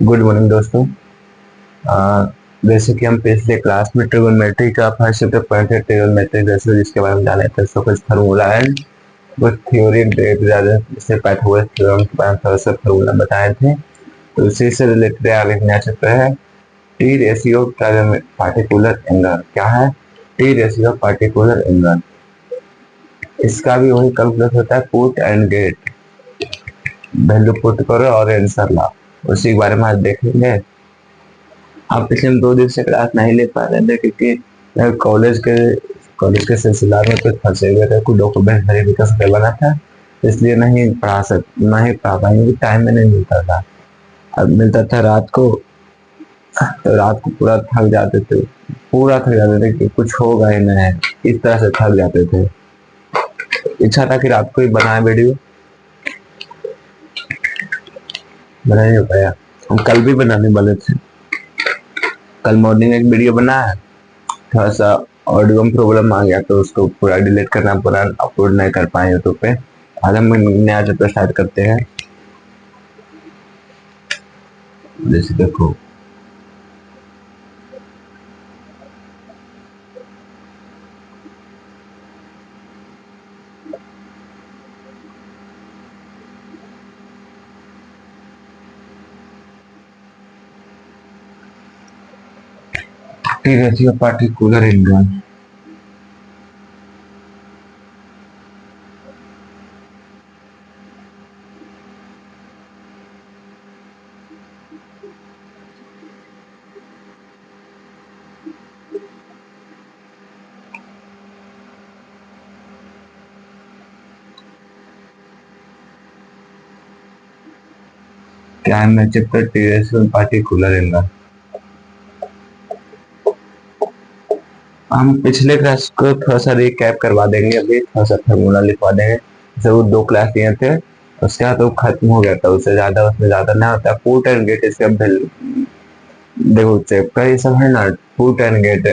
Good morning दोस्तों। आ, जैसे कि हम पिछले क्लास में ट्रिगोनोमेट्री का फर्स्ट चैप्टर पढ़े थे, ट्रिगोनोमेट्रिक रेशियो, जिसके बारे में जाने थे। सो कुछ फार्मूला एंड कुछ थ्योरी जैसे पाइथागोरस थ्योरम के बारे में थोड़ा सा फार्मूला बताए थे। तो इसी से रिलेटेड आगे नया चैप्टर है, टी रेशियो पार्टिकुलर एंगल। क्या है टी रेशियो पार्टिकुलर एंगल? इसका भी वही कैलकुलेट होता है, put and get. Value put करो और आंसर लाओ। उसी के बारे में आज देखेंगे। आप पिछले 2 दिन से क्लास नहीं ले पा रहे थे क्योंकि मैं कॉलेज के सिलसिला में कुछ फंसे हुए थे, कुछ डॉक्यूमेंट वेरिफिकेशन करवाना था, इसलिए नहीं पढ़ा पाए क्योंकि टाइम में नहीं मिलता था। अब मिलता था रात को, तो रात को पूरा थक जाते थे कि कुछ होगा ही नहीं, इस तरह से थक जाते थे। इच्छा था कि रात को ही बनाए वीडियो, बना नहीं हो पाया। हम कल भी बनाने वाले थे, कल मॉर्निंग एक वीडियो बनाया, थोड़ा सा ऑडियो में प्रॉब्लम आ गया तो उसको पूरा डिलीट करना पड़ा, अपलोड नहीं कर पाए यूट्यूब पे। आज हम नया चैप्टर स्टार्ट करते हैं। जैसे देखो, टी रेशियो पार्टिकुलर एंगल। क्या है मैं chapter T ratio particular angle. हम पिछले क्लास को थोड़ा सा रिकैप करवा देंगे, अभी थोड़ा सा फार्मूला लिखवा देंगे। जैसे वो 2 क्लास दिए थे, उसके बाद वो खत्म हो गया था, उसमें ज्यादा ना होता। पुट एंड गेट इसका देखो चैप्टर ये सब है ना, पुट एंड गेट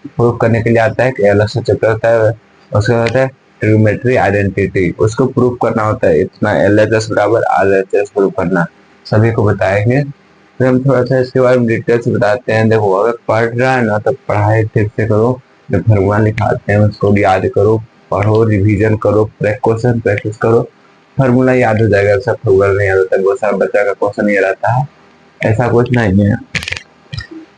प्रूव करने के लिए आता है कि अलग से चैप्टर होता है। उसका होता है ट्रिग्नोमेट्री आइडेंटिटी, उसको प्रूव करना होता है। इतना LHS बराबर RHS प्रूव करना, सभी को बताएंगे। फिर हम थोड़ा सा इसके बारे में डिटेल से बताते हैं। देखो, अगर पढ़ रहा है ना तो पढ़ाई ठीक से करो, जब फॉर्मूला लिखाते हैं उसको याद करो, पढ़ो, रिवीजन करो, क्वेश्चन प्रैक्टिस करो, फॉर्मूला याद हो जाएगा। सब फॉर्मूला नहीं याद होता, बहुत सारा बच्चा का क्वेश्चन ये रहता है, ऐसा कुछ नहीं है।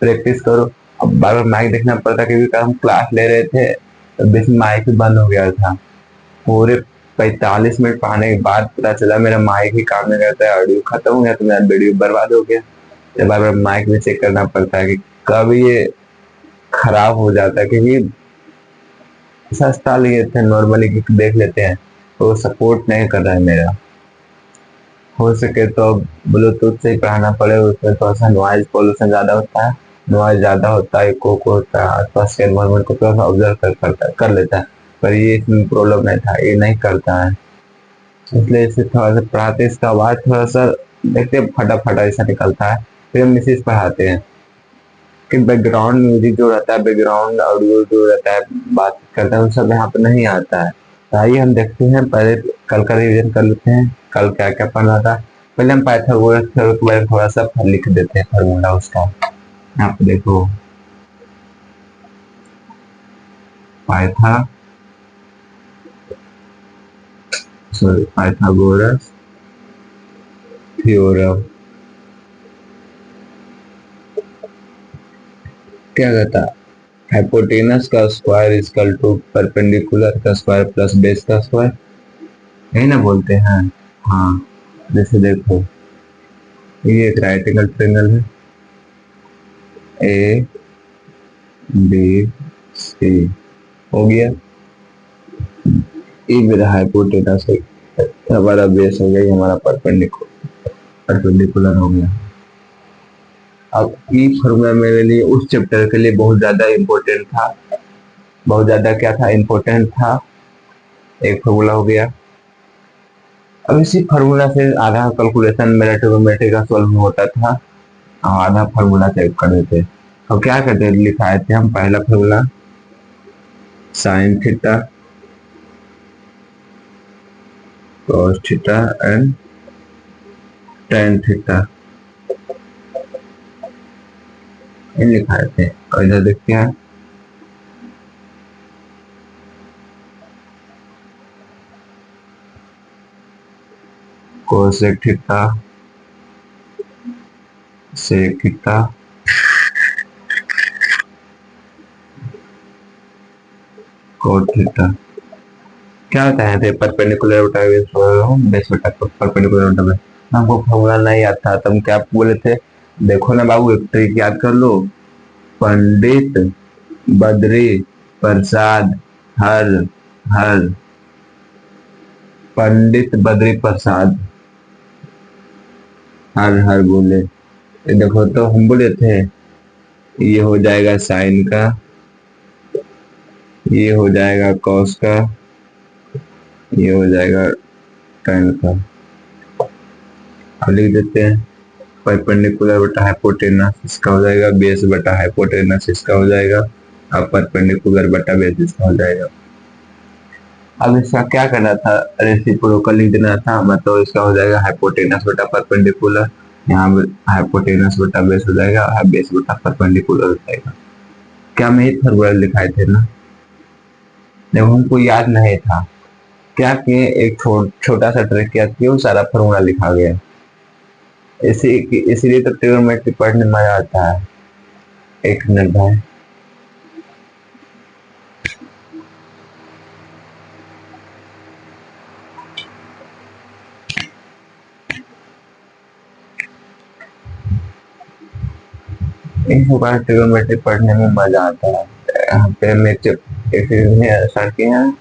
प्रैक्टिस करो। अब बार बार माइक देखना पड़ता, क्योंकि हम क्लास ले रहे थे तो बीच में माइक भी बंद हो गया था। पूरे 45 मिनट पढ़ाने के बाद पता चला मेरा माइक ही काम नहीं करता है, ऑडियो खत्म हो गया, तो मेरा वीडियो बर्बाद हो गया। तो बार बार माइक भी चेक करना पड़ता है कि कब ये खराब हो जाता है, क्योंकि सस्ता लिए थे नॉर्मली कि देख लेते हैं, तो सपोर्ट नहीं कर रहा है मेरा। हो सके तो ब्लूटूथ से ही पढ़ाना पड़े, उसमें थोड़ा सा नॉइज पोल्यूशन ज्यादा होता है, नॉइज ज्यादा होता है, इको को होता है, आसपास के एनवायरमेंट को थोड़ा सा ऑब्जर्व कर लेता है। पर ये इसमें प्रॉब्लम नहीं था, ये नहीं करता है, इसलिए इसे थोड़ा सा पढ़ाते, इसका आवाज थोड़ा सा देखते फटा फटा ऐसा निकलता है। फिर हम इसे पढ़ाते हैं कि बैकग्राउंड म्यूजिक जो रहता है, बैकग्राउंड ऑडियो जो रहता है, बात करते हैं, वो सब यहाँ पे नहीं आता है। तो आइए हम देखते हैं, पहले कल का रिवीजन कर लेते हैं, कल क्या क्या पढ़ना था। पहले हम पाइथागोरस थ्योरम के बारे में थोड़ा सा लिख देते हैं, फार्मूला उसका। यहाँ पे देखो, पाइथा पाइथागोरस थ्योरम क्या कहता है? हाइपोटेनस का स्क्वायर इक्वल टू परपेंडिकुलर का स्क्वायर प्लस बेस का स्क्वायर, यही ना बोलते हैं? हाँ, जैसे देखो, ये एक राइट एंगल ट्रायंगल है, ए बी सी, हो गया। ये मेरा हाइपोटेनस है, हमारा बेस हो गया, ये हमारा परपेंडिकुलर हो गया। अब ई फॉर्मूला मेरे लिए उस चैप्टर के लिए बहुत ज्यादा इम्पोर्टेंट था, बहुत ज्यादा क्या था, इम्पोर्टेंट था। एक फॉर्मूला हो गया। अब इसी फॉर्मूला से आधा कैलकुलेशन मेरा ट्रिग्नोमेट्री का सॉल्व होता था, और आधा फॉर्मूला चेक कर देते। तो क्या करते, लिखाए थे हम पहला formula sine theta cos theta and tan theta, इन लिखा रहते हैं। और इधर देखते हैं cosec theta sec theta cot theta. क्या होता है परपेंडिकुलर बटा बेस बटा परपेंडिकुलर बटा बेस। हमको फॉर्मूला नहीं आता तो हम क्या बोले थे, देखो ना बाबू एक ट्रिक याद कर लो। पंडित बद्री प्रसाद हर हर पंडित बद्री प्रसाद हर हर बोले। ये देखो तो हम बोले थे ये हो जाएगा साइन का, ये हो जाएगा कॉस का, ये हो जाएगा tan का। अब लिख देते हैं परपेंडिकुलर बटा हाइपोटेनस इसका हो जाएगा, बेस बटा हाइपोटेनस इसका हो जाएगा, अब परपेंडिकुलर बटा बेस इसका हो जाएगा। अब इसका क्या करना था, रेसिप्रोकल लिख देना था, मतलब इसका हो जाएगा हाइपोटेनस बटा परपेंडिकुलर, यहाँ हाइपोटेनस बटा बेस हो जाएगा, बेस बटा परपेंडिकुलर हो जाएगा। क्या मैं फॉर्मूला लिखाए थे ना, जब हमको याद नहीं था क्या किए, एक छोटा सा ट्रिक किया कि वो सारा फॉर्मूला लिखा गया। इसीलिए तो ट्रिग्नोमेट्री पढ़ने में मजा आता है। एक मिनट भाई, ट्रिग्नोमेट्री पढ़ने में मजा आता है। यहाँ पे मैं स्टार्ट किया है।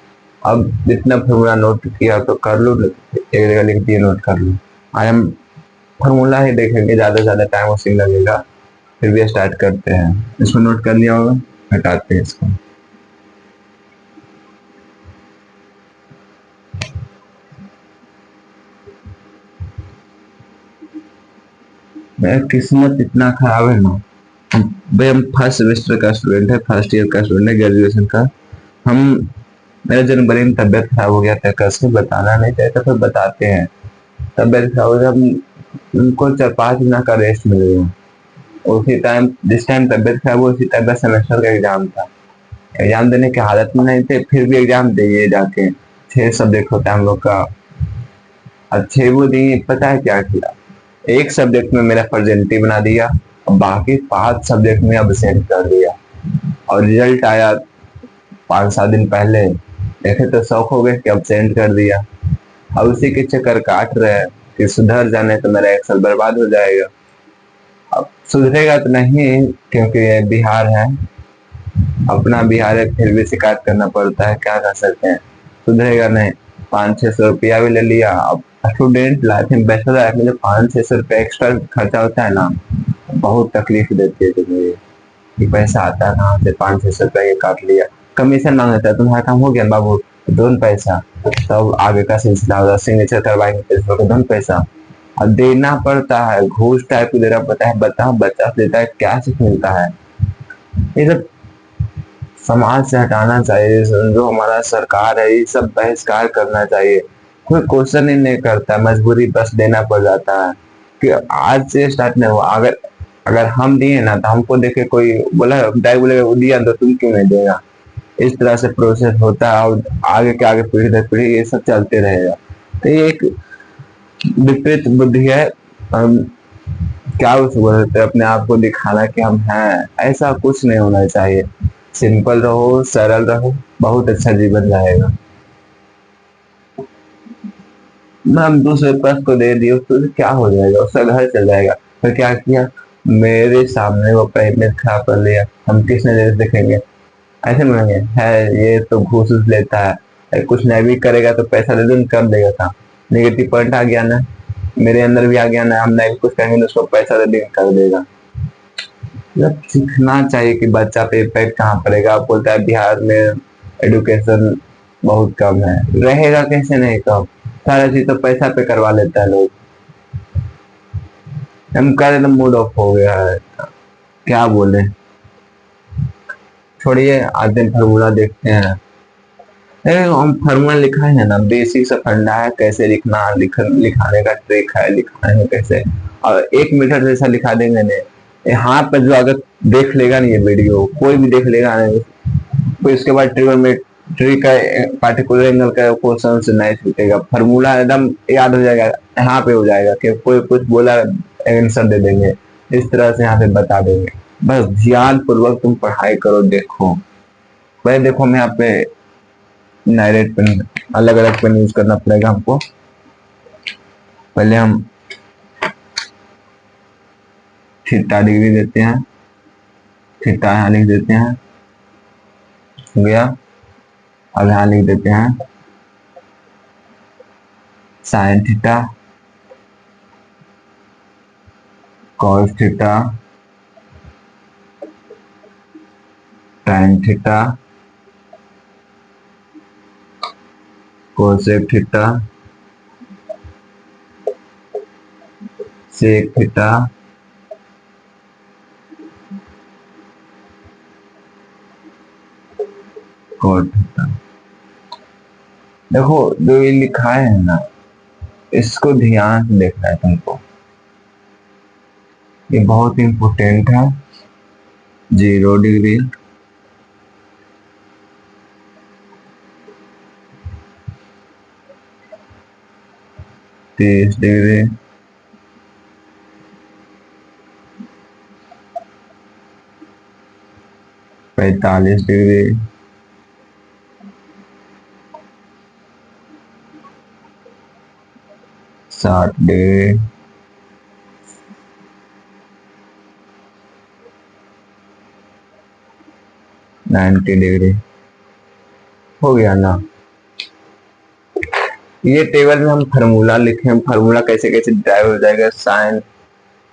अब जितना फॉर्मूला नोट किया तो कर लो, एक जगह लिख दिए नोट कर लो। आज हम फॉर्मूला ही देखेंगे, ज्यादा से ज्यादा टाइम उसी लगेगा। फिर भी स्टार्ट करते हैं। इसको नोट कर लिया होगा, हटाते हैं इसको। मेरा किस्मत इतना खराब है ना भाई, हम फर्स्ट सेमेस्टर का स्टूडेंट है, फर्स्ट ईयर का स्टूडेंट है ग्रेजुएशन का। हम मेरा जनवरी में तबियत खराब हो गया था, कैसे बताना नहीं चाहता फिर बताते हैं। तबियत खराब हो गया, उनको 4-5 दिन का रेस्ट मिल गया। उसी टाइम जिस टाइम तबियत खराब हुई उसी टाइम सेमेस्टर का एग्जाम था। एग्जाम देने की हालत में नहीं थे, फिर भी एग्जाम दिए जाके। 6 सब्जेक्ट होता है हम लोग का, अच्छे वो दिए। पता है क्या किया, एक सब्जेक्ट में मेरा प्रेजेंटी बना दिया, बाकी 5 सब्जेक्ट में अब्सेंट कर दिया। और रिजल्ट आया 5-7 दिन पहले, देखे तो शौक हो गए कि अब्सेंट कर दिया। अब उसी के चक्कर काट रहे हैं कि सुधर जाने तो मेरा 1 साल बर्बाद हो जाएगा। अब सुधरेगा तो नहीं, क्योंकि ये बिहार है, अपना बिहार है, फिर भी शिकायत करना पड़ता है, क्या कर सकते हैं। सुधरेगा नहीं। 500-600 रुपया भी ले लिया। अब स्टूडेंट लाइफ में बैचलर लाइफ में जो 500-600 रुपया एक्स्ट्रा खर्चा होता है ना, बहुत तकलीफ देती है मुझे कि पैसा आता है कहाँ से, 500-600 रुपया ये काट लिया। कमीशन मांगता है, तुम्हारा काम हो गया बाबू, दोन पैसा, तब आगे का सिलसिला होगा, सिग्नेचर करवाएंगे तो दोन पैसा। अब देना पड़ता है, घूस टाइप को देना पड़ता है। बताओ बच्चा देता है क्या सीख मिलता है। ये सब समाज से हटाना चाहिए, जो हमारा सरकार है ये सब बहिष्कार करना चाहिए। कोई क्वेश्चन ही नहीं करता, मजबूरी बस देना पड़ जाता है कि आज से स्टार्ट नहीं हुआ। अगर अगर हम दिए ना तो हमको देखे कोई बोला बोलेगा वो दिया तो तुम क्यों नहीं देगा। इस तरह से प्रोसेस होता है और आगे के आगे पीढ़ी दर पीढ़ी ये सब चलते रहेगा। तो ये एक विपरीत बुद्धि है। हम क्या उस बोलते अपने आप को दिखाना कि हम हैं, ऐसा कुछ नहीं होना चाहिए। सिंपल रहो, सरल रहो, बहुत अच्छा जीवन रहेगा। हम दूसरे पर्स को दे दिए तो क्या हो जाएगा, उसका घर चल जाएगा। फिर क्या किया, मेरे सामने वो पेमेंट खराब कर लिया, हम किस नजर से देखेंगे, ऐसे बोलेंगे है ये तो घूस लेता है, कुछ नहीं भी करेगा तो पैसा दे दो कर देगा काम। नेगेटिव पॉइंट आ गया ना, मेरे अंदर भी आ गया ना, हम नहीं कुछ कहेंगे तो उसको पैसा दे देंगे कर देगा। मतलब सीखना चाहिए कि बच्चा पे इफेक्ट कहाँ पड़ेगा। आप बोलता है बिहार में एडुकेशन बहुत कम है, रहेगा कैसे नहीं कम, सारा चीज तो पैसा पे करवा लेता है लोग। हम कह रहे मूड ऑफ हो गया है, क्या बोले, छोड़िए आते हैं फार्मूला देखते हैं। हम फार्मूला लिखा है ना, बेसिक सा फंडा है, कैसे लिखना लिखाने का ट्रिक है, लिखाने में कैसे। और 1 मीटर जैसा लिखा देंगे ने, यहाँ पे जो अगर देख लेगा ना ये वीडियो, कोई भी देख लेगा ना, तो इसके बाद ट्रिगोनोमेट्री का पार्टिकुलर एंगल का क्वेश्चन से नहीं छूटेगा, फार्मूला एकदम याद हो जाएगा, यहाँ पे हो जाएगा कि कोई कुछ बोला आंसर दे देंगे, इस तरह से यहाँ पे बता देंगे। बस ध्यान पूर्वक तुम पढ़ाई करो। देखो पहले देखो, मैं यहाँ पे नायरेट पेन, अलग अलग पेन यूज करना पड़ेगा हमको। पहले हम थीटा डिग्री देते हैं, थीटा यहाँ लिख देते हैं, हो गया। अब यहाँ लिख देते हैं sine theta, cos theta, tan theta, cosec theta, sec theta, cot theta. देखो जो ये लिखा है ना, इसको ध्यान से देखना है तुमको, ये बहुत इंपॉर्टेंट है। 0 degree, 30 degree, 45 degree, 60 degree, 90 degree. हो गया ना। ये टेबल में हम फार्मूला लिखे, फार्मूला कैसे कैसे ड्राइव हो जाएगा। साइन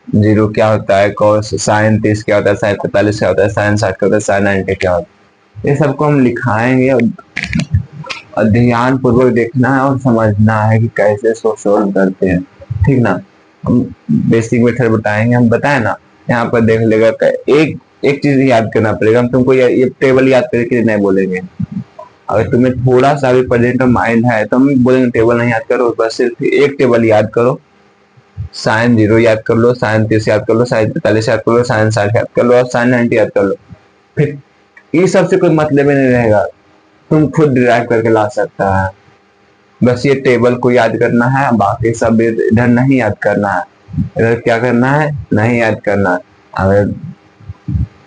0 क्या होता है, कॉस साइन 30 क्या होता है, साइन 45 क्या होता है, साइन 60 क्या होता है, साइन 90 क्या होता है, ये सबको हम लिखाएंगे और ध्यान पूर्वक देखना है और समझना है कि कैसे इसको सोल्व करते हैं, ठीक ना। हम बेसिक मेथड बताएंगे, हम बताए ना, यहाँ पर देख लेगा। एक एक चीज याद करना पड़ेगा, हम तुमको ये टेबल याद करके नहीं बोलेंगे। अगर तुम्हें थोड़ा सा भी प्रेजेंट माइंड है तो हम बोलेंगे टेबल नहीं याद करो, बस सिर्फ एक टेबल याद करो। साइन 0 याद कर लो, साइन 30 याद कर लो, साइन 45 याद कर लो, साइन 60 याद कर लो और साइन 90 याद कर लो। फिर ये सबसे कोई मतलब ही नहीं रहेगा, तुम खुद डिराइव करके ला सकता है। बस ये टेबल को याद करना है, बाकी सब इधर नहीं याद करना है। इधर क्या करना है, नहीं याद करना। अगर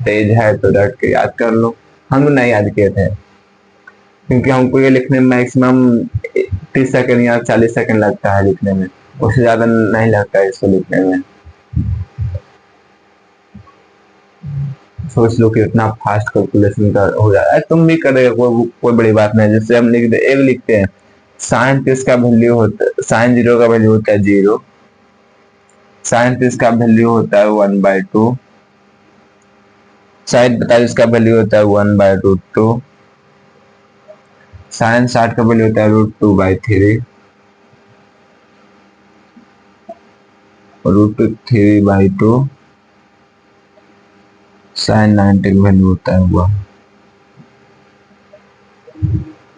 तेज है तो डट के याद कर लो। हम नहीं याद किए थे क्योंकि हमको ये लिखने में मैक्सिमम 30 सेकंड या 40 सेकंड लगता है लिखने में, उससे ज्यादा नहीं लगता है इसको लिखने में। सोच लो कि इतना फास्ट कैलकुलेशन का हो जाता है, तुम भी करेगा, कोई बड़ी बात नहीं। जैसे हम लिखते हैं साइन 30 का वैल्यू होता है, साइन 0 का वैल्यू होता है 0, साइन 30 का वैल्यू होता है 1/2, साइन 45 का वैल्यू होता है 1/√2, साइन 60 का वैल्यू होता है √2/3, √3/2, साइन 90 का वैल्यू होता है 1।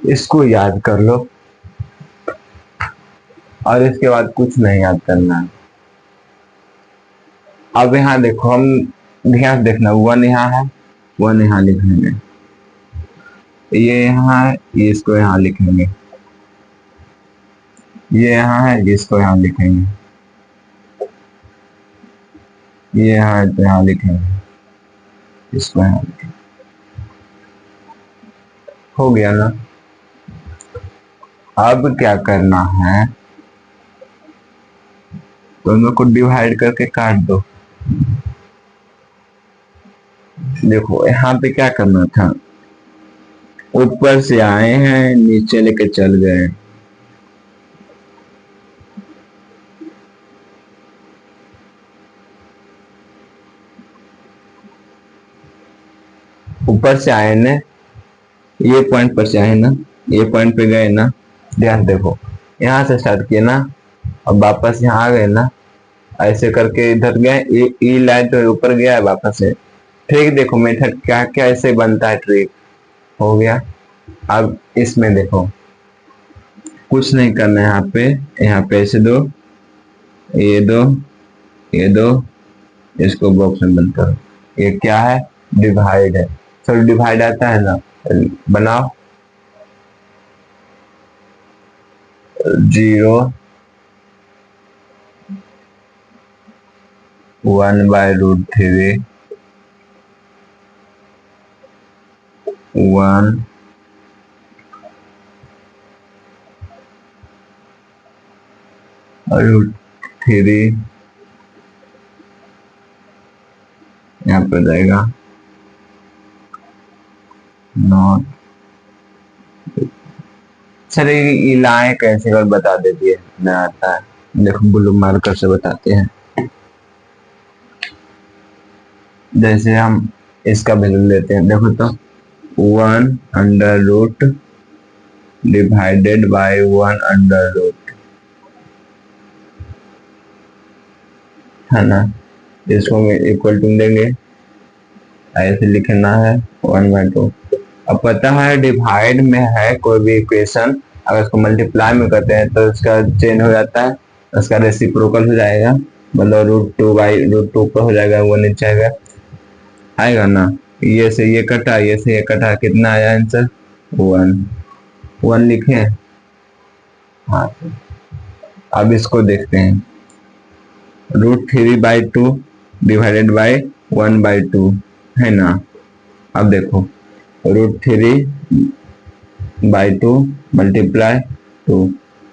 इसको याद कर लो और इसके बाद कुछ नहीं याद करना है। अब यहाँ देखो, हम ध्यान देखना, 1 यहाँ है, 1 यहाँ लिखेंगे, ये यहाँ है, ये इसको यहाँ लिखेंगे, ये यहाँ है, इसको यहाँ लिखेंगे, ये यहाँ है तो यहाँ लिखेंगे, इसको यहाँ लिखेंगे। हो गया ना। अब क्या करना है, दोनों को डिवाइड करके काट दो। देखो यहाँ पे क्या करना था, ऊपर से आए हैं नीचे लेके चल गए, ऊपर से आए ना, ये पॉइंट पर से आए ना, ये पॉइंट पे गए ना। ध्यान देखो, यहाँ से स्टार्ट किए ना, अब वापस यहाँ आ गए ना, ऐसे करके इधर गए, ये लाइन तो ऊपर गया है वापस से। ठीक, देखो मेथड क्या क्या ऐसे बनता है, ट्रिक हो गया। अब इसमें देखो कुछ नहीं करना है, यहाँ पे ऐसे दो, ये दो, ये दो, इसको बॉक्स में बंद करो। ये क्या है? डिवाइड है। सब डिवाइड आता है ना, बनाओ। 0 1/√3 1 √3 यहाँ पर जाएगा नॉट। सर ये लाए कैसे और बता देती है ना, आता है। देखो ब्लू मार्कर से बताते हैं। जैसे हम इसका वैल्यू लेते हैं, देखो तो 1 डिवाइडेड बाय 1 है ना। इसको इक्वल टू देंगे, ऐसे लिखना है 1/2। अब पता है डिवाइड में है कोई भी इक्वेशन, अगर इसको मल्टीप्लाई में करते हैं तो इसका चेंज हो जाता है, उसका रेसिप्रोकल हो जाएगा, मतलब √2/√2 पर हो जाएगा, वो नीचे आएगा ना। ये से ये कटा, ये से ये कटा, कितना आया आंसर? 1 लिखे। हाँ, अब इसको देखते हैं। √3/2 डिवाइडेड बाय 1/2 है ना। अब देखो √3/2 मल्टीप्लाई 2,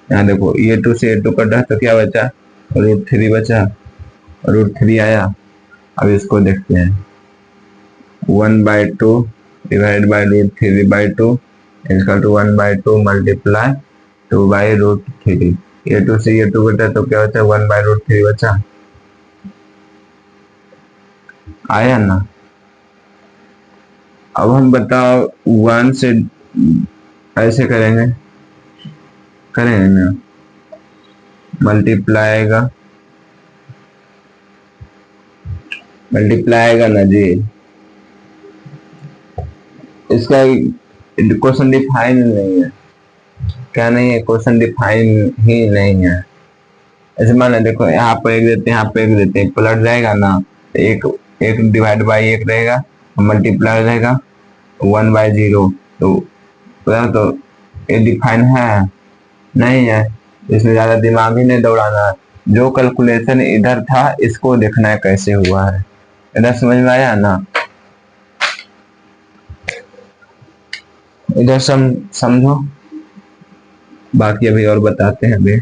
यहाँ देखो ये 2 से ये 2 कटा तो क्या बचा? √3 बचा, √3 आया। अब इसको देखते हैं, 1/2 divided by √3/2 equal to 1/2 multiply 2/√3। ये 2 से ये 2 कटा तो क्या बचा? 1/√3 बचा, आया ना। अब हम बताओ 1 से ऐसे करेंगे ना, मल्टीप्लाई आएगा ना जी। इसका क्वेश्चन डिफाइन नहीं है, क्या नहीं है? क्वेश्चन डिफाइन ही नहीं है। ऐसे माना देखो, यहाँ पर एक देते हैं, यहाँ पे एक देते हैं, पलट जाएगा ना, एक एक डिवाइड बाई 1 रहेगा, मल्टीप्लाई रहेगा 1/0। तो ये डिफाइन है नहीं है, इसमें ज्यादा दिमाग ही नहीं दौड़ाना है। जो कैलकुलेशन इधर था इसको देखना है कैसे हुआ है। इधर समझ में आया ना? इधर समझो, बाकी अभी और बताते हैं अभी।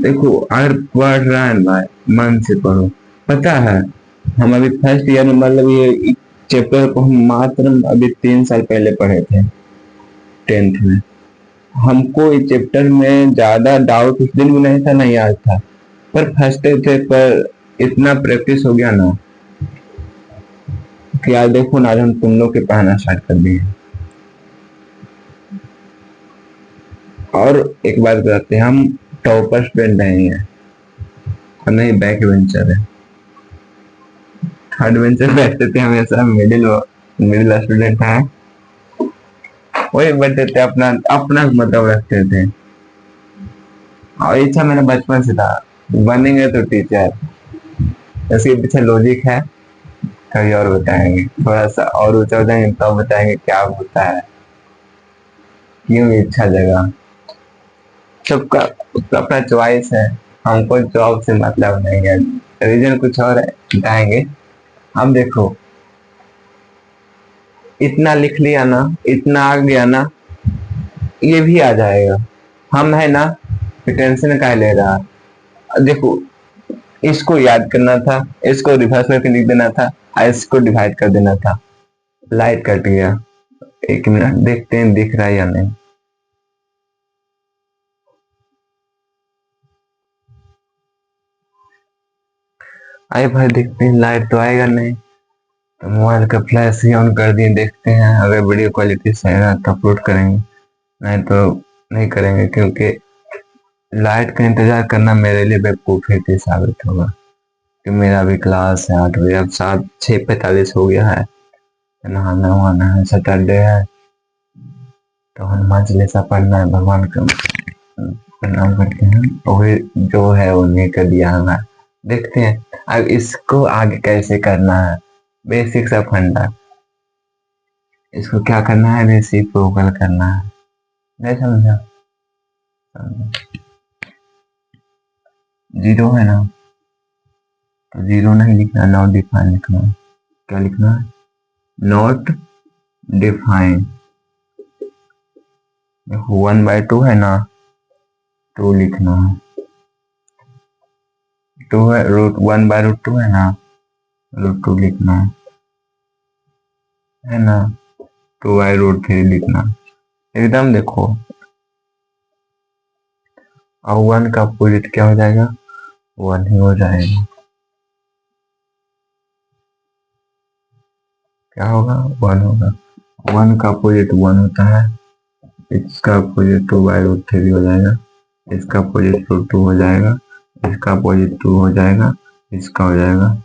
देखो अगर पढ़ रहा है भाई, मन से पढ़ो। पता है हम अभी फर्स्ट ईयर में, मतलब ये चैप्टर को हम मात्र अभी 3 साल पहले पढ़े थे 10th में। हमको इस चैप्टर में ज्यादा डाउट उस दिन भी नहीं था, नहीं आज था, पर फर्स्ट थे, पर इतना प्रैक्टिस हो गया ना कि आज देखो ना, आज हम तुम लोग के पढ़ाना स्टार्ट कर दिए। और एक बात बताते हैं, हम टॉपर स्टूडेंट नहीं है, हम नहीं बैक वेंचर है। थर्ड वेंचर बैठते थे हमेशा, मिडिल स्टूडेंट है, वही बैठते थे, अपना अपना मतलब रखते थे। और इच्छा मेरा बचपन से था, बनेंगे तो टीचर। इसके पीछे लॉजिक है, कभी और बताएंगे, थोड़ा सा और ऊंचा हो जाएंगे तो बताएंगे क्या होता है, क्यों इच्छा जगह। सबका अपना चॉइस है, हमको जॉब से मतलब नहीं है, रीजन कुछ और है, बताएंगे। अब देखो इतना लिख लिया ना, इतना आ गया ना, ये भी आ जाएगा। हम है ना, टेंशन का ले रहा। देखो इसको याद करना था, इसको रिवर्स करके लिख देना था, इसको डिवाइड कर देना था। लाइट कट गया, 1 मिनट देखते हैं दिख रहा है या नहीं। आए भाई देखते हैं, लाइट तो आएगा नहीं, तो मोबाइल का फ्लैश ही ऑन कर दिए, देखते हैं अगर वीडियो क्वालिटी सही रहा तो अपलोड करेंगे, नहीं तो नहीं करेंगे, क्योंकि लाइट का इंतजार करना मेरे लिए बेवकूफी साबित होगा, कि मेरा भी क्लास है 8 बजे, अब 6:45 हो गया है, नहाना वहाना है, सैटरडे है, तो हनुमान चालीसा पढ़ना है, भगवान का प्रणाम करते हैं, वही जो है उन्हीं का दिया होगा। देखते हैं अब इसको आगे कैसे करना है। बेसिक सा फंडा, इसको क्या करना है, रेसिप्रोकल करना है। नहीं समझा? जीरो है ना, तो जीरो नहीं लिखना, नॉट डिफाइन लिखना है। क्या लिखना है? Not define. 1/2 है ना, 2 लिखना है। 2 है, √1/√2 है ना, √2 लिखना है ना, 2/√3 लिखना। एकदम देखो, और 1 का अपोजिट क्या हो जाएगा? 1 ही हो जाएगा। क्या होगा? 1 होगा। 1 का अपोजिट 1 होता है, इसका अपोजिट 2/√3 हो जाएगा, इसका अपोजिट √2 हो जाएगा, इसका अपोजिट 2 हो जाएगा, इसका हो जाएगा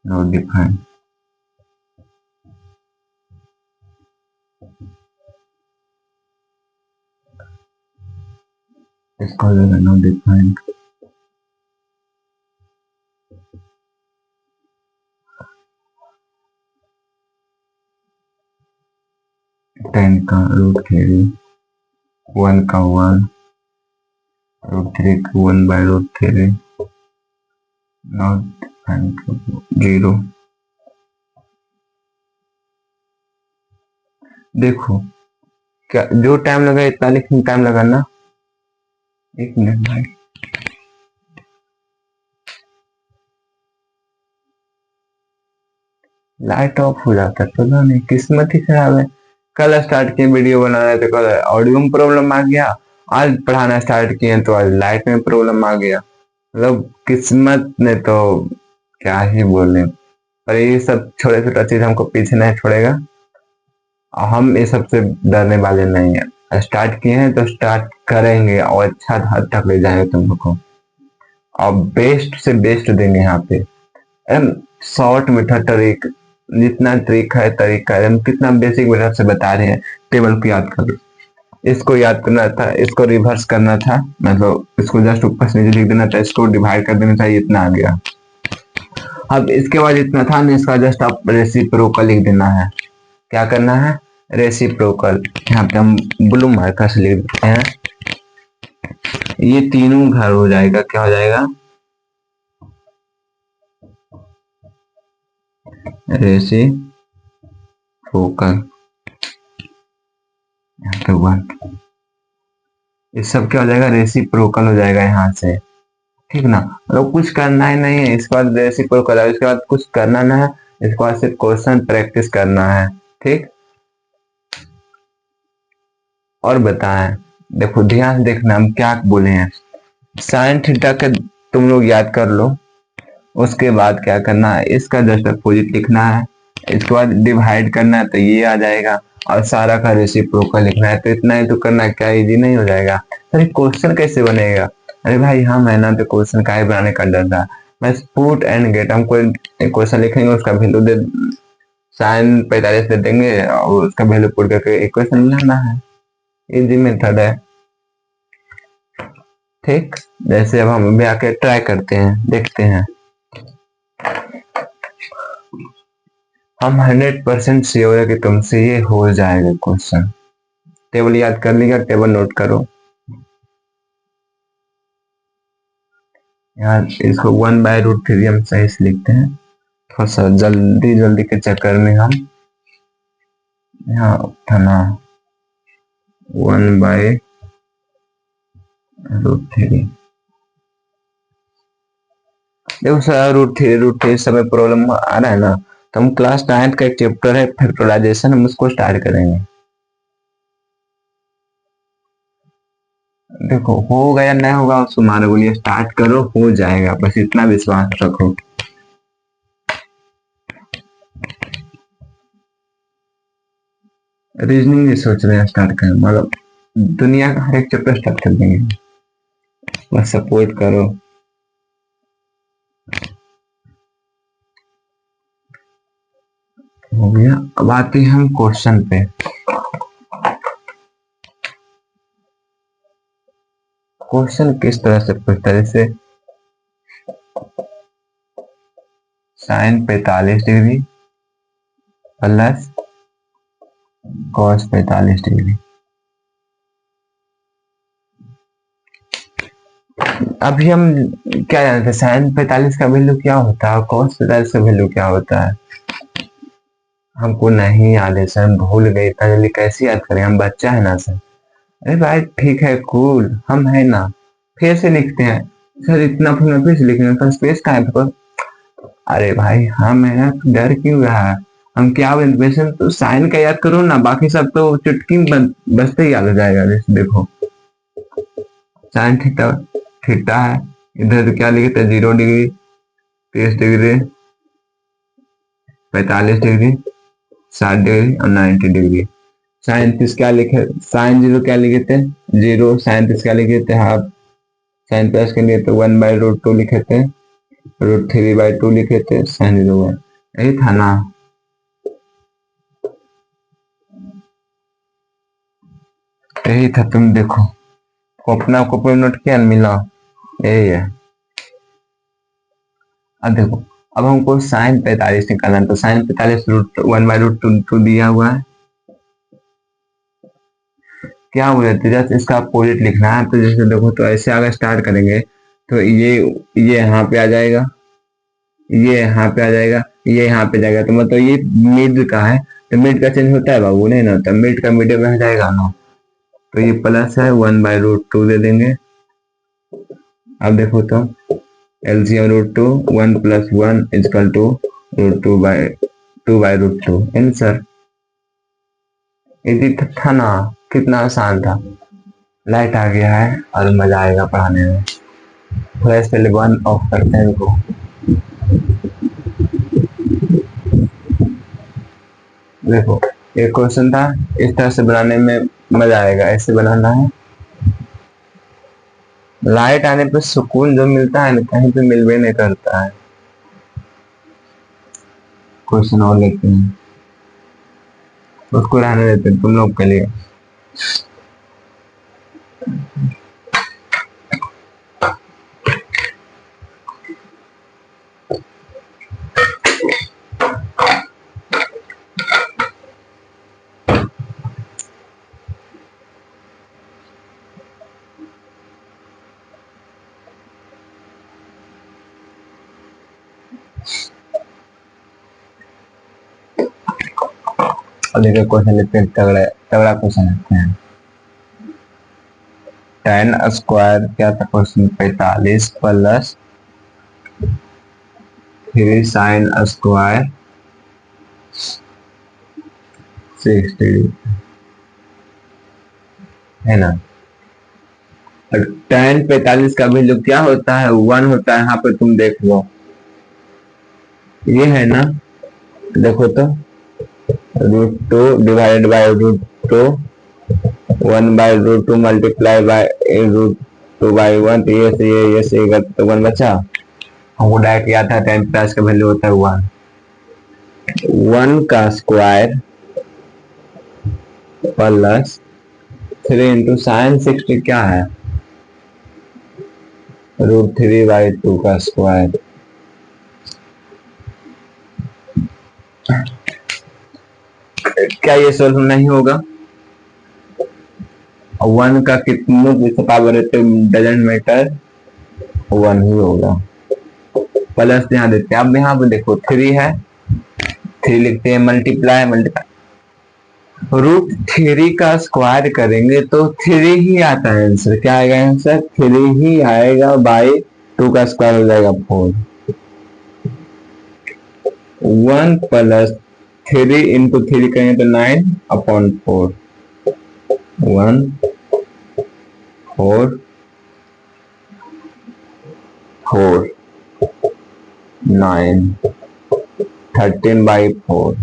नॉट डिफाइंड। इसका हो जाएगा नॉट डिफाइंड। टेन का √3, 1 का 1, √3 का 1/√3, नॉट डिफाइंड 0। देखो क्या जो टाइम लगा इतना लिखने टाइम लगा ना। 1 मिनट भाई, लाइट ऑफ हो जाता है, पता नहीं किस्मत ही खराब है। कल स्टार्ट किए वीडियो बना रहे थे, कल ऑडियो में प्रॉब्लम आ गया, आज पढ़ाना स्टार्ट किए तो आज लाइट में प्रॉब्लम आ गया। मतलब किस्मत ने तो क्या ही बोले। पर ये सब छोटे छोटा चीज हमको पीछे नहीं छोड़ेगा, हम ये सबसे डरने वाले नहीं है। स्टार्ट किए हैं तो स्टार्ट करेंगे और अच्छा हद तक ले जाएंगे तुम लोग को, और बेस्ट से बेस्ट देंगे यहाँ पे। शॉर्ट मेथड ट्रिक, जितना ट्रिक है तरीका है, हम कितना बेसिक मेथड से बता रहे हैं। टेबल को याद करो, इसको याद करना था, इसको रिवर्स करना था, मतलब इसको जस्ट ऊपर से नीचे लिख देना था, इसको डिवाइड कर देना था, इतना आ गया। अब इसके बाद इतना था ना, इसका जस्ट आप रेसिप्रोकल लिख देना है। क्या करना है? रेसिप्रोकल। यहाँ पे हम ब्लू मार्कर से लिख देते हैं, ये तीनों घर हो जाएगा। क्या हो जाएगा? रेसिप्रोकल। यहाँ पे 1, ये सब क्या हो जाएगा? रेसिप्रोकल हो जाएगा यहाँ से। ठीक ना, मतलब कुछ करना ही नहीं है, इसके बाद रेसिप्रोकल है, इसके बाद कुछ करना ना है, इसके बाद सिर्फ क्वेश्चन प्रैक्टिस करना है। ठीक, और बताएं, देखो ध्यान से देखना हम क्या बोले हैं। साइन थीटा के तुम लोग याद कर लो, उसके बाद क्या करना है, इसका जस्ट अपोजिट लिखना है, इसके बाद डिवाइड करना है तो ये आ जाएगा, और सारा का रेसिप्रोकल लिखना है। तो इतना ही तो करना है, क्या इजी नहीं हो जाएगा? अरे क्वेश्चन कैसे बनेगा? अरे भाई हम है ना, तो क्वेश्चन का ही बनाने का डर था। बस पुट एंड गेट, हम कोई क्वेश्चन लिखेंगे, उसका वैल्यू दे, साइन 45 दे देंगे और उसका वैल्यू पुट करके इक्वेशन बनाना है। इजी मेथड है। ठीक, जैसे अब हम अभी आके ट्राई करते हैं, देखते हैं। हम 100% श्योर है कि तुमसे ये हो जाएगा क्वेश्चन। टेबल याद कर लिया? टेबल नोट करो। यहाँ इसको 1/√3 हम सही से लिखते हैं, थोड़ा सा जल्दी जल्दी के चक्कर में हम यहाँ उठाना 1/√3। देखो सर, √3 समय प्रॉब्लम आ रहा है ना, तो हम क्लास 9th का एक चैप्टर है फैक्टराइजेशन, हम उसको स्टार्ट करेंगे। देखो होगा या नहीं होगा, उसको तुम्हारे बोलिए स्टार्ट करो, हो जाएगा, बस इतना विश्वास रखो। रीजनिंग भी सोच रहे हैं स्टार्ट करें, मतलब दुनिया का हर एक चैप्टर स्टार्ट कर देंगे, बस सपोर्ट करो। हो गया, अब आते हैं हम क्वेश्चन पे। क्वेश्चन किस तरह से पूछता है, जैसे sine 45 degree plus cos 45 degree. अभी हम क्या जानते हैं, साइन 45 का वैल्यू क्या होता है और कॉस 45 का वैल्यू क्या होता है? हमको नहीं याद है सर, हम भूल गए। इतना जल्दी कैसे याद करें, हम बच्चा है ना सर। अरे भाई ठीक है, कूल, हम है ना, फिर से लिखते हैं। सर इतना फिर से लिखेंगे, पर स्पेस कहाँ है? अरे भाई हम है ना, डर क्यों रहा है? हम क्या वैसे तो साइन का याद करो ना, बाकी सब तो चुटकी बजते ही याद हो जाएगा। जैसे देखो साइन थीटा, थीटा है, इधर क्या लिखे थे, 0 डिग्री, 30 डिग्री, 45 डिग्री, 60 डिग्री और 90 डिग्री। साइन 30 क्या लिखे, साइन 0 क्या लिखे थे, 0, साइन 30 क्या लिखे थे, हाफ। साइन प्लस के लिए तो 1/√2 लिखे थे, √3/2 लिखे थे, साइन 0 यही था ना। यही था, तुम देखो अपना कॉपी नोट किया मिला, यही है। अब देखो, अब हमको साइन 45 निकालना है, तो साइन 45 1/√2 दिया हुआ है। क्या बोले थे, जस्ट इसका अपोजिट लिखना है। तो जैसे देखो, तो ऐसे अगर स्टार्ट करेंगे तो ये यहाँ पे आ जाएगा, ये यहाँ पे आ जाएगा, ये यहाँ पे जाएगा, तो मतलब ये मिड का है। तो मिड का चेंज होता है बाबू? नहीं ना होता, मिड का मिड में जाएगा ना। तो ये प्लस है, 1/√2 दे देंगे। अब देखो तो LCM √2, 1 + 1 = √2/2 आंसर। यदि था ना, कितना आसान था। लाइट आ गया है और मजा आएगा पढ़ाने में। थोड़ा इस पहले 1 ऑफ करते हैं इनको। देखो एक क्वेश्चन था, इस तरह से बनाने में मजा आएगा, ऐसे बनाना है। लाइट आने पर सुकून जो मिलता है ना, कहीं पे मिलवे नहीं करता है। क्वेश्चन और लेते हैं, उसको रहने देते हैं तुम लोग के लिए। और देखो क्वेश्चन लेते हैं, तगड़ा तगड़ा क्वेश्चन लेते हैं। tan स्क्वायर क्या था क्वेश्चन, 45 प्लस 3 sin स्क्वायर 60 है ना। tan 45 का वैल्यू क्या होता है, 1 होता है। यहाँ पे तुम देख लो, ये है ना, देखो तो √2 डिवाइडेड बाय √2, 1/√2 मल्टीप्लाई बाय √2/1, तो ये से तो 1 बचा। हमको डायरेक्ट याद था tan प्लस का वैल्यू होता है 1 का स्क्वायर प्लस 3 इंटू साइन 60 क्या है, √3/2 का स्क्वायर। क्या ये सोल्व नहीं होगा? 1 का कितनों की पावर रहते डजेंट मैटर, 1 ही होगा। प्लस यहाँ देते हैं। अब यहाँ पे देखो 3 है, 3 लिखते हैं, मल्टीप्लाई √3 का स्क्वायर करेंगे तो 3 ही आता है आंसर। क्या आएगा आंसर? 3 ही आएगा, बाई 2 का स्क्वायर हो जाएगा 4। 1 + 3 इंटू 3 करेंगे तो 9/4, 1 4 4 9 13/4।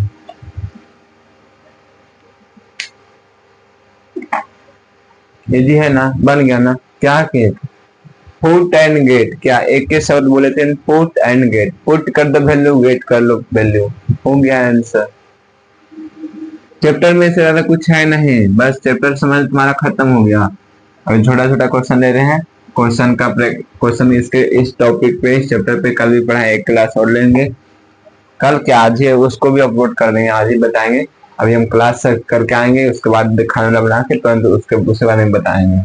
ये जी है ना, बन गया ना। क्या किए, पुट एंड गेट, क्या एक के शब्द बोले थे, पुट एंड गेट। पुट कर दो वैल्यू, गेट कर लो वैल्यू, हो गया आंसर। चैप्टर में से ज्यादा कुछ है नहीं, बस चैप्टर समझ तुम्हारा खत्म हो गया। अभी छोटा छोटा क्वेश्चन ले रहे हैं, क्वेश्चन इसके इस टॉपिक पे, इस चैप्टर पे कल भी पढ़ा है, एक क्लास और लेंगे। कल क्या, आज ही उसको भी अपलोड कर देंगे, आज ही बताएंगे। अभी हम क्लास करके आएंगे, उसके बाद खाना बना के तुरंत उसके बारे में बताएंगे।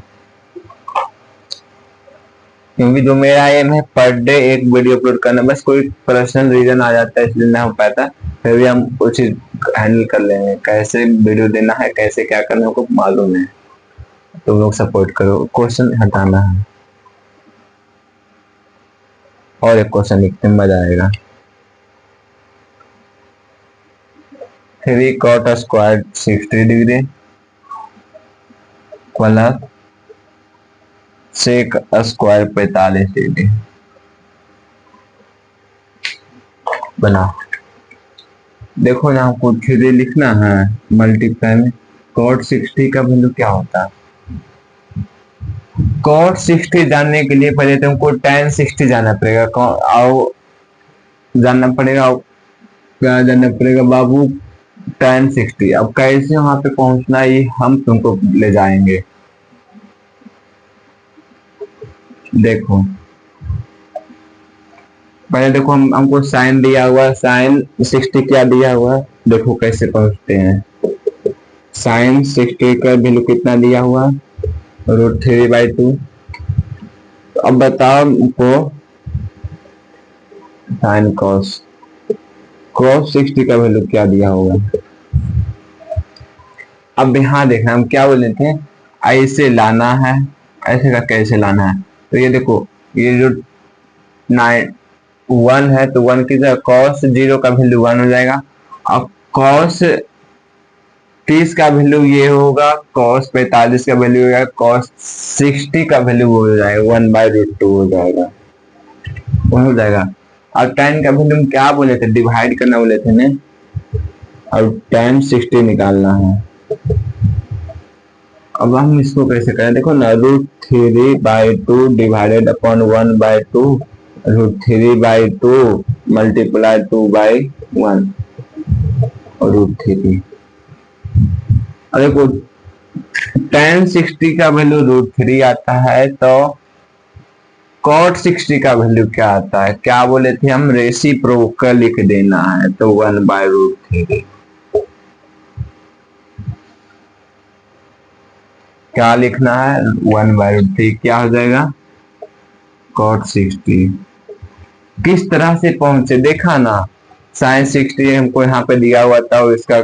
क्योंकि जो मेरा एम है पर डे एक वीडियो अपलोड करना, बस कोई पर्सनल रीजन आ जाता है इसलिए ना हो पाता, फिर भी हम कुछ हैंडल कर लेंगे। कैसे वीडियो देना है, कैसे क्या करना है, हमको मालूम है। तुम लोग सपोर्ट करो। क्वेश्चन हटाना है और एक क्वेश्चन लिखते मजा आएगा। 3 cot square 60 degree plus sec square 45 degree बना। देखो ना, हमको 3 लिखना है, मल्टीप्लाई में cot 60 का वैल्यू क्या होता है। cot 60 जानने के लिए पहले तुमको tan 60 जानना पड़ेगा। आओ जानना पड़ेगा, क्या जानना पड़ेगा बाबू, tan 60। अब कैसे वहां पे पहुंचना, ये हम तुमको ले जाएंगे। देखो पहले देखो, हमको साइन दिया हुआ, साइन 60 क्या दिया हुआ है, देखो कैसे पहुंचते हैं। साइन 60 का वैल्यू कितना दिया हुआ, √3/2। तो अब बताओ हमको साइन cos 60 का वैल्यू क्या दिया होगा। अब यहाँ देखना, हम क्या बोले थे, ऐसे लाना है, ऐसे का कैसे लाना है। तो ये देखो, ये जो 1 है तो 1 की जगह cos 0 का वैल्यू 1 हो जाएगा। अब cos 30 का वैल्यू ये होगा, cos 45 का वैल्यू हो जाएगा, cos 60 का वैल्यू हो जाएगा 1/√2 हो जाएगा, हो जाएगा। और tan का वैल्यू क्या बोले थे, डिवाइड करना बोले थे ने, और tan 60 निकालना है। अब हम इसको कैसे करें, देखो ना, √3/2 डिवाइडेड अपॉन 1/2, √3/2 मल्टीप्लाई 2/1 और √3। और देखो tan 60 का वैल्यू √3 आता है, तो cot 60 का वैल्यू क्या आता है, क्या बोले थे हम, रेसिप्रोकल लिख देना है, तो 1/√3। क्या लिखना है, 1/√3 क्या हो जाएगा, cot 60। किस तरह से पहुंचे देखा ना, sin 60 हमको यहाँ पे दिया हुआ था, और इसका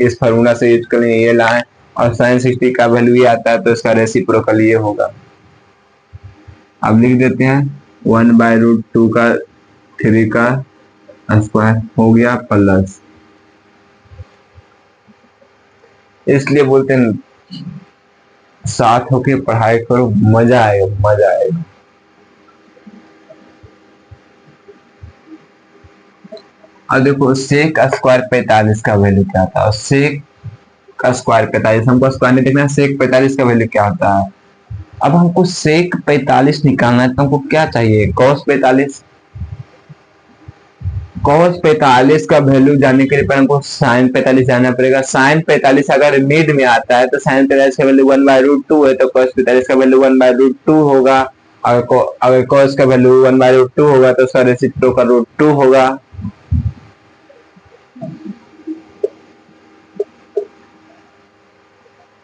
इस फार्मूला से यूज करें, ये लाए, और sin 60 का वैल्यू ये आता है, तो इसका रेसिप्रोकल ये होगा। अब लिख देते हैं 1/√2 का 3 का स्क्वायर हो गया, प्लस, इसलिए बोलते हैं साथ होके पढ़ाई करो, मजा आएगा, मजा आएगा। अब देखो सेक स्क्वायर 45 का वैल्यू क्या था, सेक स्क्वायर 45, हमको स्क्वायर नहीं देखना, सेक 45 का वैल्यू क्या होता है। अब हमको सेक 45 निकालना है, तो हमको क्या चाहिए, cos 45। cos 45 का वैल्यू जानने के लिए पहले हमको sin 45 जानना पड़ेगा। sin 45 अगर मिड में आता है तो sin 45 का वैल्यू 1/√2 है, तो cos 45 का वैल्यू 1/√2 होगा। अगर cos का वैल्यू 1/√2 होगा तो उसका रेसिप्रोकल √2 होगा।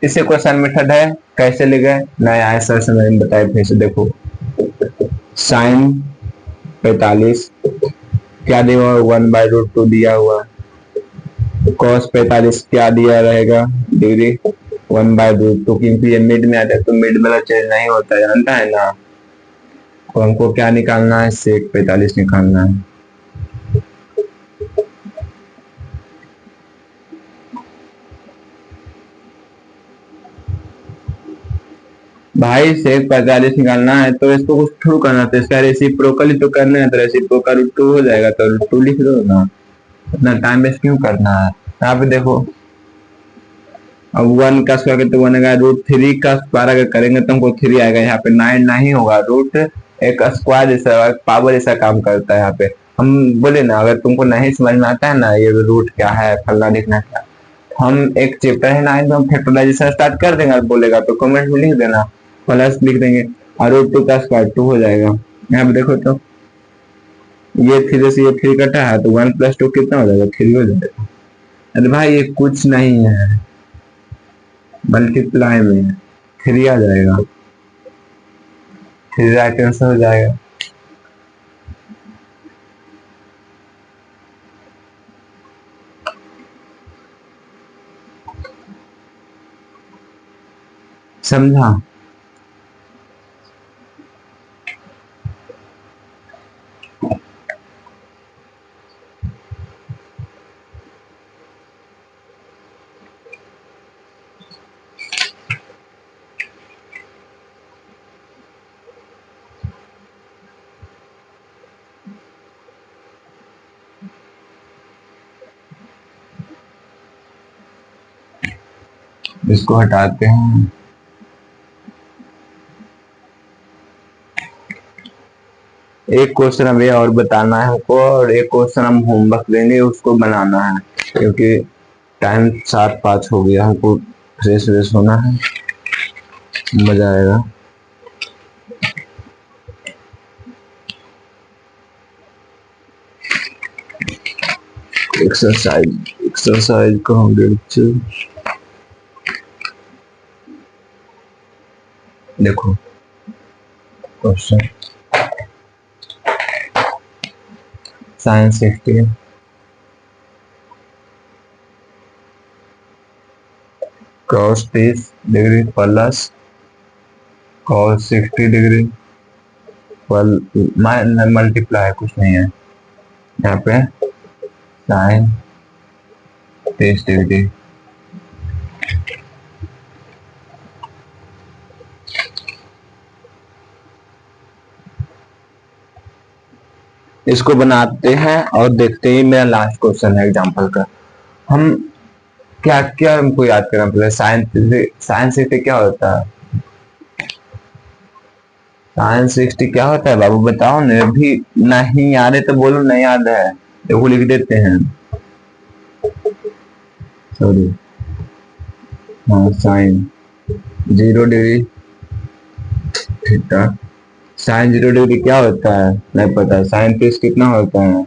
इससे क्वेश्चन मेथड है, कैसे ले गए नया है सर, समझ में बताए फिर से। देखो sin 45 क्या दिया हुआ, 1/√2 दिया हुआ, cos 45 क्या दिया रहेगा, डिग्री 1/√2, क्योंकि ये मिड में आता है तो मिड वाला चेंज नहीं होता, जानता है ना। तो हमको क्या निकालना है, सेक 45 निकालना है। भाई सेक 45 निकालना है तो इसको कुछ थ्रू करना, तो इसका रेसिप्रोकल ही तो करना है, तो रेसिप्रोकल √2 हो जाएगा, तो √2 लिख दो ना, इतना टाइम वेस्ट क्यों करना है। यहाँ पे देखो, अब 1 का स्क्वायर तो 1 आएगा, √3 का स्क्वायर अगर करेंगे तो हमको 3 आएगा, यहाँ पे 9 नहीं होगा, रूट एक स्क्वायर जैसा पावर जैसा काम करता है। यहाँ पे हम बोले ना, अगर तुमको नहीं समझ में आता है ना ये रूट क्या है, फलना लिखना क्या, हम एक चैप्टर है 9 में हम फैक्टराइजेशन स्टार्ट कर देंगे, बोलेगा तो कमेंट में लिख देना, प्लस लिख देंगे, और रूट 2 का स्क्वायर 2 हो जाएगा। यहाँ पे देखो तो ये 3 से ये 3 कटा है तो 1 + 2 कितना हो जाएगा? 3 हो जाएगा। अरे भाई ये कुछ नहीं है, मल्टीप्लाई में 3 आ जाएगा, 3 राइट आंसर हो जाएगा। समझा? इसको हटाते हैं। एक क्वेश्चन हमें और बताना है हमको, और एक क्वेश्चन हम होमवर्क देंगे उसको बनाना है, क्योंकि टाइम 7:05 हो गया, हमको फ्रेश व्रेश होना है, मजा आएगा। एक्सरसाइज कहाँ गए? देखो question science 16 cos 30 degree plus cos 60 degree multiply, कुछ नहीं है यहाँ पे, साइन 30 डिग्री। इसको बनाते हैं और देखते ही मेरा लास्ट क्वेश्चन है एग्जाम्पल का। हम क्या क्या हमको याद करना पड़ेगा? साइंस 60 क्या होता है? साइंस 60 क्या होता है बाबू, बताओ ना। अभी नहीं याद है तो बोलो नहीं याद है, देखो लिख देते हैं। सॉरी, हाँ sine 0 degree theta. Sine 0 degree क्या होता है? नहीं पता। साइन 30 कितना होता है?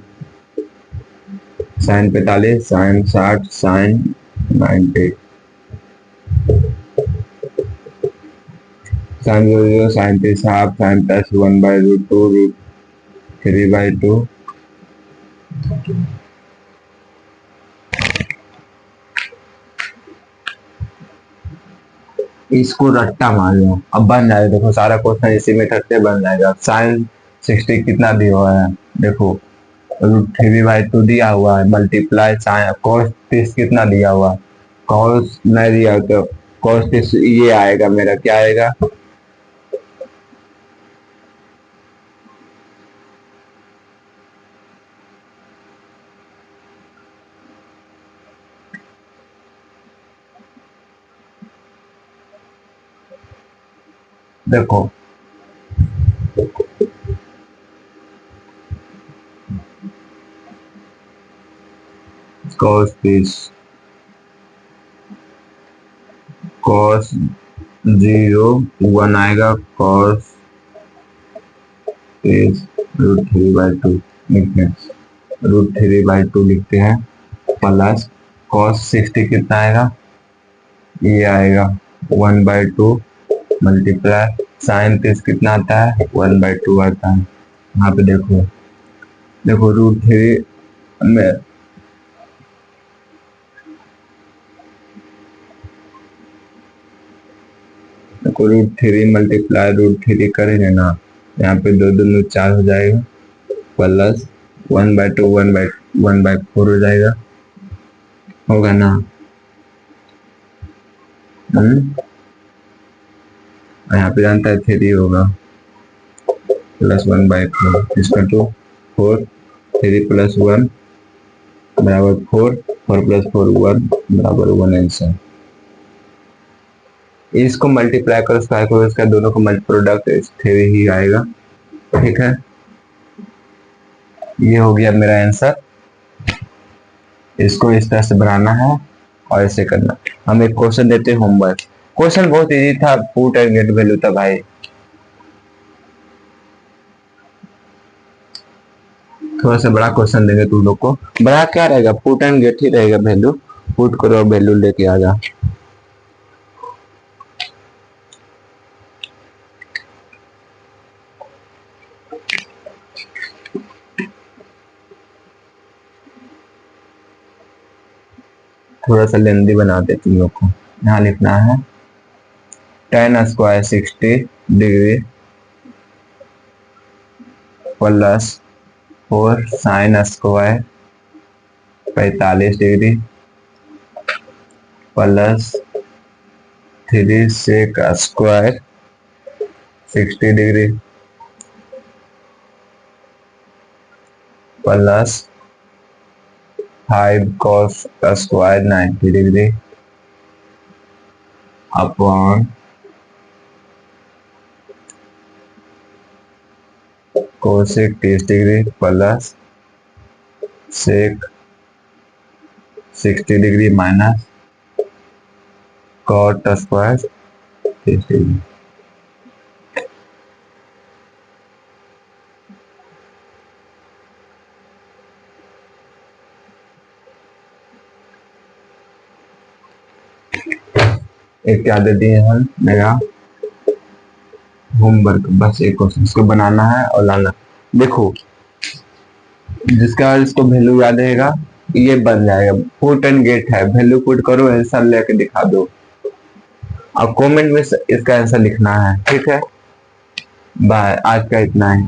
Sine 45, sine 60, sine 90। Sine 0 sine 30 half, sine plus 1/√2 √3/2। इसको रट्टा मार लो, अब बन जाएगा। देखो सारा क्वेश्चन इसी मेथड से बन जाएगा। साइन 60 कितना दिया हुआ है? देखो √3/2 दिया हुआ है, मल्टीप्लाई साइन cos 30 कितना दिया हुआ? cos नहीं दिया तो cos 30 ये आएगा मेरा, क्या आएगा? देखो cos 30 cos 0 1 आएगा, cos 30 √3/2 लिखते हैं, √3/2 लिखते हैं, प्लस cos 60 कितना आएगा? ये आएगा 1/2 मल्टीप्लाई साइन 30 कितना आता है? 1/2 आता है। यहाँ पे देखो, देखो √3 में देखो √3 मल्टीप्लाई √3 करेंगे ना, यहाँ पे 2 2 4 हो जाएगा, प्लस 1/2 1/4 हो जाएगा, होगा ना? यहाँ पे जानता है 3 होगा, प्लस 1/4 इसका तो 4, 3 + 1 बराबर 4, 4 + 4 1 बराबर 1 आंसर। इसको मल्टीप्लाई करो, स्क्वायर करो, इसका दोनों का प्रोडक्ट 3 ही आएगा। ठीक है, ये हो गया मेरा आंसर। इसको इस तरह से बनाना है और ऐसे करना। हम एक क्वेश्चन देते हैं होमवर्क। क्वेश्चन बहुत इजी था, पुट एंड गेट वैल्यू था भाई। थोड़ा सा बड़ा क्वेश्चन देंगे तुम लोग को। बड़ा क्या रहेगा, पुट एंड गेट ही रहेगा, वैल्यू पुट करो और वैल्यू लेके आ जा। थोड़ा सा लेंदी बना दे तुम लोग को। यहाँ लिखना है tan square 60 degree plus 4 sin square 45 degree plus 3 sec square 60 degree plus 5 cos square 90 degree upon cosec 30 degree plus sec 60 degree minus cot square 30 degree. एक क्या दे दिए हम, मेरा होमवर्क, बस एक क्वेश्चन इसको बनाना है और लाना। देखो जिसका इसको वैल्यू याद रहेगा ये बन जाएगा। पुट एंड गेट है, वैल्यू पुट करो, आंसर लेके दिखा दो और कमेंट में इसका आंसर लिखना है। ठीक है, बाय, आज का इतना ही।